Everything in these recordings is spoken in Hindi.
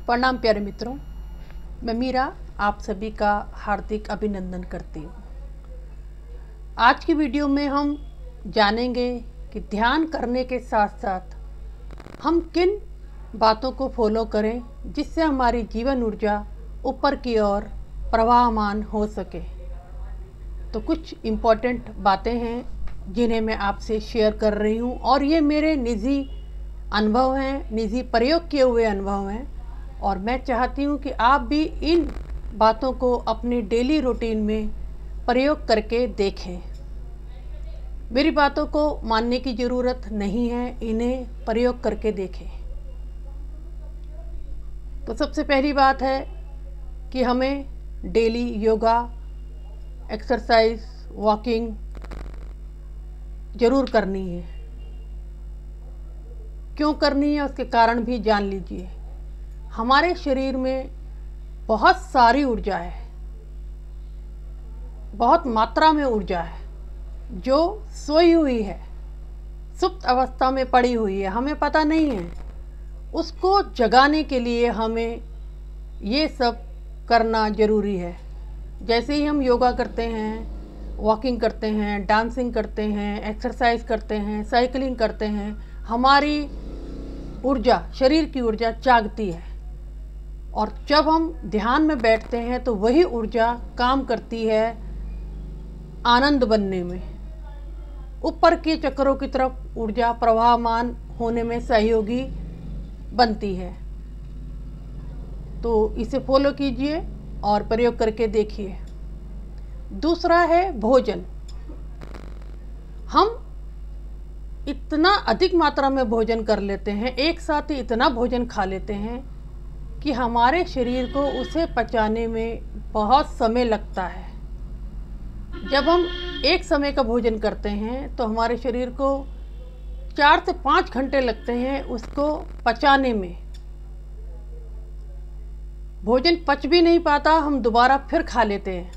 प्रणाम प्यारे मित्रों, मैं मीरा आप सभी का हार्दिक अभिनंदन करती हूँ। आज की वीडियो में हम जानेंगे कि ध्यान करने के साथ साथ हम किन बातों को फॉलो करें जिससे हमारी जीवन ऊर्जा ऊपर की ओर प्रवाहमान हो सके। तो कुछ इम्पोर्टेंट बातें हैं जिन्हें मैं आपसे शेयर कर रही हूँ और ये मेरे निजी अनुभव हैं, निजी प्रयोग किए हुए अनुभव हैं और मैं चाहती हूँ कि आप भी इन बातों को अपने डेली रूटीन में प्रयोग करके देखें। मेरी बातों को मानने की ज़रूरत नहीं है, इन्हें प्रयोग करके देखें। तो सबसे पहली बात है कि हमें डेली योगा, एक्सरसाइज, वॉकिंग ज़रूर करनी है। क्यों करनी है उसके कारण भी जान लीजिए। हमारे शरीर में बहुत सारी ऊर्जा है, बहुत मात्रा में ऊर्जा है जो सोई हुई है, सुप्त अवस्था में पड़ी हुई है, हमें पता नहीं है। उसको जगाने के लिए हमें ये सब करना ज़रूरी है। जैसे ही हम योगा करते हैं, वॉकिंग करते हैं, डांसिंग करते हैं, एक्सरसाइज करते हैं, साइकिलिंग करते हैं, हमारी ऊर्जा, शरीर की ऊर्जा जागती है और जब हम ध्यान में बैठते हैं तो वही ऊर्जा काम करती है आनंद बनने में, ऊपर के चक्रों की तरफ ऊर्जा प्रवाहमान होने में सहयोगी बनती है। तो इसे फॉलो कीजिए और प्रयोग करके देखिए। दूसरा है भोजन। हम इतना अधिक मात्रा में भोजन कर लेते हैं, एक साथ ही इतना भोजन खा लेते हैं कि हमारे शरीर को उसे पचाने में बहुत समय लगता है। जब हम एक समय का भोजन करते हैं तो हमारे शरीर को 4 से 5 घंटे लगते हैं उसको पचाने में। भोजन पच भी नहीं पाता, हम दोबारा फिर खा लेते हैं।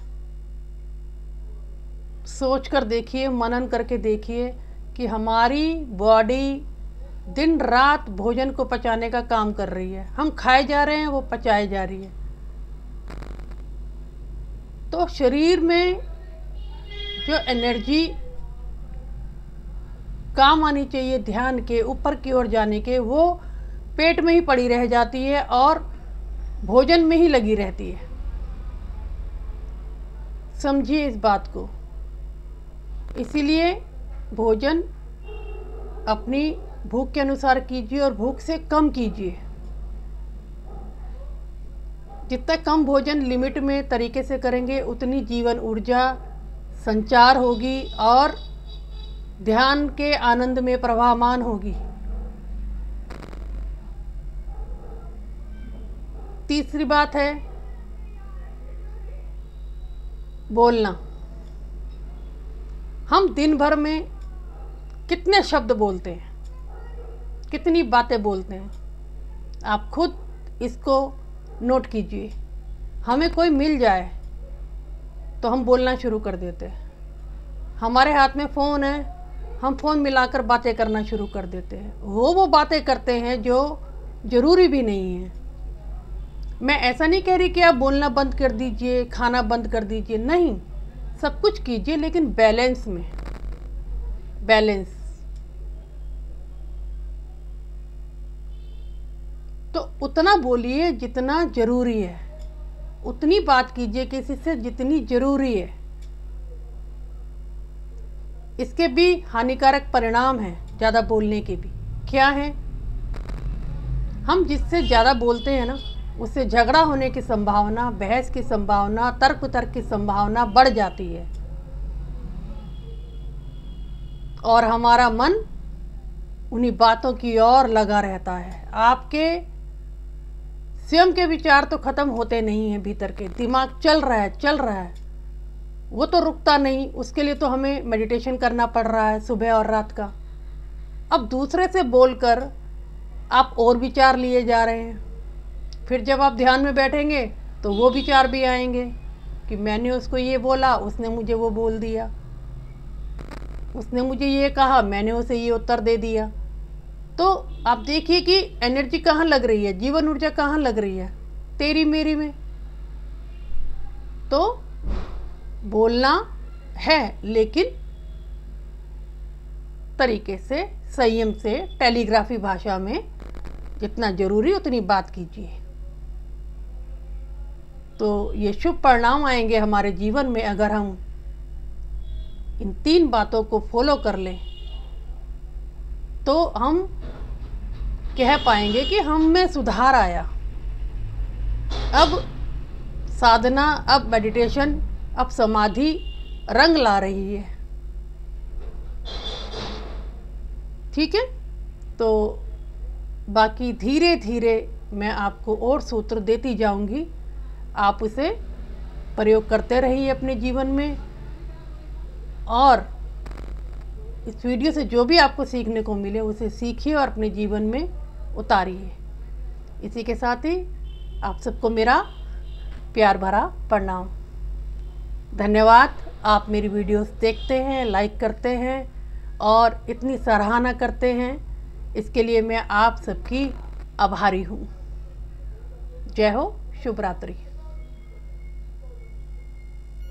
सोच कर देखिए, मनन करके देखिए कि हमारी बॉडी दिन रात भोजन को पचाने का काम कर रही है। हम खाए जा रहे हैं, वो पचाए जा रही है। तो शरीर में जो एनर्जी काम आनी चाहिए ध्यान के ऊपर की ओर जाने के, वो पेट में ही पड़ी रह जाती है और भोजन में ही लगी रहती है। समझिए इस बात को। इसीलिए भोजन अपनी भूख के अनुसार कीजिए और भूख से कम कीजिए। जितना कम भोजन लिमिट में तरीके से करेंगे उतनी जीवन ऊर्जा संचार होगी और ध्यान के आनंद में प्रवाहमान होगी। तीसरी बात है बोलना। हम दिन भर में कितने शब्द बोलते हैं, कितनी बातें बोलते हैं, आप खुद इसको नोट कीजिए। हमें कोई मिल जाए तो हम बोलना शुरू कर देते हैं। हमारे हाथ में फ़ोन है, हम फ़ोन मिलाकर बातें करना शुरू कर देते हैं। वो बातें करते हैं जो ज़रूरी भी नहीं है। मैं ऐसा नहीं कह रही कि आप बोलना बंद कर दीजिए, खाना बंद कर दीजिए, नहीं, सब कुछ कीजिए लेकिन बैलेंस में। बैलेंस तो उतना बोलिए जितना ज़रूरी है, उतनी बात कीजिए किसी से जितनी ज़रूरी है। इसके भी हानिकारक परिणाम हैं ज़्यादा बोलने के भी। क्या है? हम जिससे ज़्यादा बोलते हैं ना, उससे झगड़ा होने की संभावना, बहस की संभावना, तर्क की संभावना बढ़ जाती है और हमारा मन उन्हीं बातों की ओर लगा रहता है। आपके स्वयं के विचार तो खत्म होते नहीं हैं, भीतर के दिमाग चल रहा है, वो तो रुकता नहीं। उसके लिए तो हमें मेडिटेशन करना पड़ रहा है सुबह और रात का। अब दूसरे से बोलकर आप और विचार लिए जा रहे हैं। फिर जब आप ध्यान में बैठेंगे तो वो विचार भी आएंगे कि मैंने उसको ये बोला, उसने मुझे वो बोल दिया, उसने मुझे ये कहा, मैंने उसे ये उत्तर दे दिया। तो आप देखिए कि एनर्जी कहाँ लग रही है, जीवन ऊर्जा कहाँ लग रही है, तेरी मेरी में। तो बोलना है लेकिन तरीके से, संयम से, टेलीग्राफी भाषा में जितना जरूरी उतनी बात कीजिए। तो ये शुभ परिणाम आएंगे हमारे जीवन में अगर हम इन 3 बातों को फॉलो कर लें। तो हम कह पाएंगे कि हम में सुधार आया। अब साधना, अब मेडिटेशन, अब समाधि रंग ला रही है। ठीक है, तो बाकी धीरे धीरे मैं आपको और सूत्र देती जाऊंगी। आप उसे प्रयोग करते रहिए अपने जीवन में, और इस वीडियो से जो भी आपको सीखने को मिले उसे सीखिए और अपने जीवन में उतारिए। इसी के साथ ही आप सबको मेरा प्यार भरा प्रणाम। धन्यवाद। आप मेरी वीडियोस देखते हैं, लाइक करते हैं और इतनी सराहना करते हैं, इसके लिए मैं आप सबकी आभारी हूँ। जय हो, शुभ रात्रि।